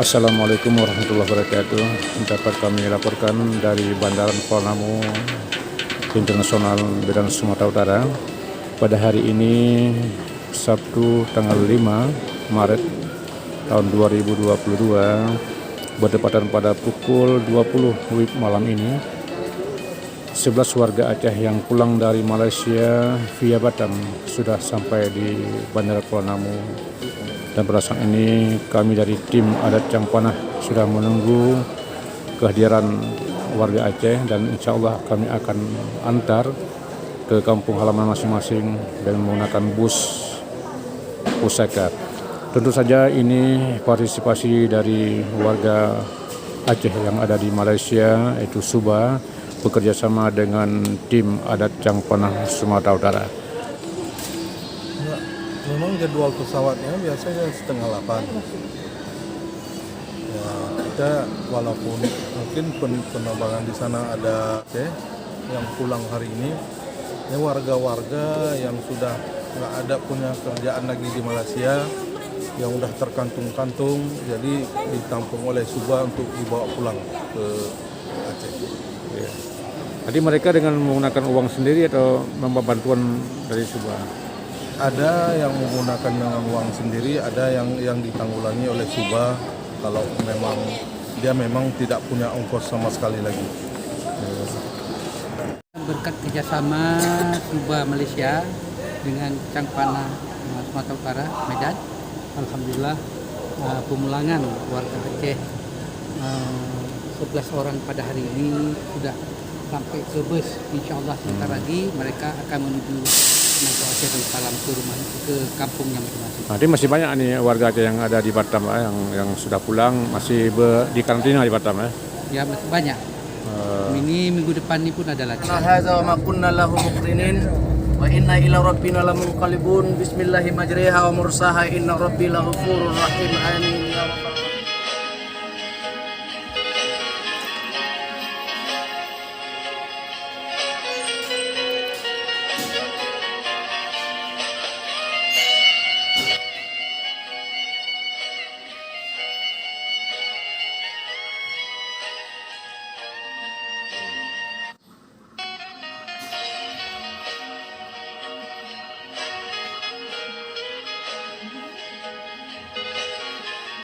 Assalamualaikum warahmatullahi wabarakatuh. Dapat kami laporkan dari Bandara Kuala Namu Internasional Medan Sumatera Utara pada hari ini Sabtu tanggal 5 Maret tahun 2022 bertepatan pada pukul 20 WIB malam ini 11 warga Aceh yang pulang dari Malaysia via Batam sudah sampai di Bandara Kuala Namu. Dan pada saat ini kami dari tim adat Cangpanah sudah menunggu kehadiran warga Aceh dan insya Allah kami akan antar ke kampung halaman masing-masing dan menggunakan bus pusaka. Tentu saja ini partisipasi dari warga Aceh yang ada di Malaysia, yaitu Subah, bekerjasama dengan tim adat Cangpanah Sumatera Utara. Memang jadwal pesawatnya biasanya 7:30. Ya, kita walaupun mungkin penerbangan di sana ada yang pulang hari ini, ya warga-warga yang sudah nggak ada punya kerjaan lagi di Malaysia, yang udah terkantung-kantung, jadi ditampung oleh Subah untuk dibawa pulang ke Aceh. Ya. Tadi mereka dengan menggunakan uang sendiri atau membawa bantuan dari Subah? Ada yang menggunakan dengan uang sendiri, ada yang ditanggulangi oleh Subah kalau memang tidak punya ongkos sama sekali lagi. Berkat kerjasama Subah Malaysia dengan Cangpanah Sumatera Utara Medan, alhamdulillah pemulangan warga Aceh 11 orang pada hari ini sudah sampai ke bus. Insyaallah sebentar lagi mereka akan menuju Naga Aceh Darussalam ke rumah, ke kampungnya masing-masing. Nanti masih banyak nih warga Aceh yang ada di Batam yang sudah pulang masih di karantina di Batam Ya masih banyak. Ini minggu depan ini pun ada lagi. Hadza wa ma kunna lahu muqrinin wa inna ila rabbina lamunqalibun. Bismillahirrahmanirrahim. Wa mursaha inna rabbi laghafurur rahim. Amin ya rabbal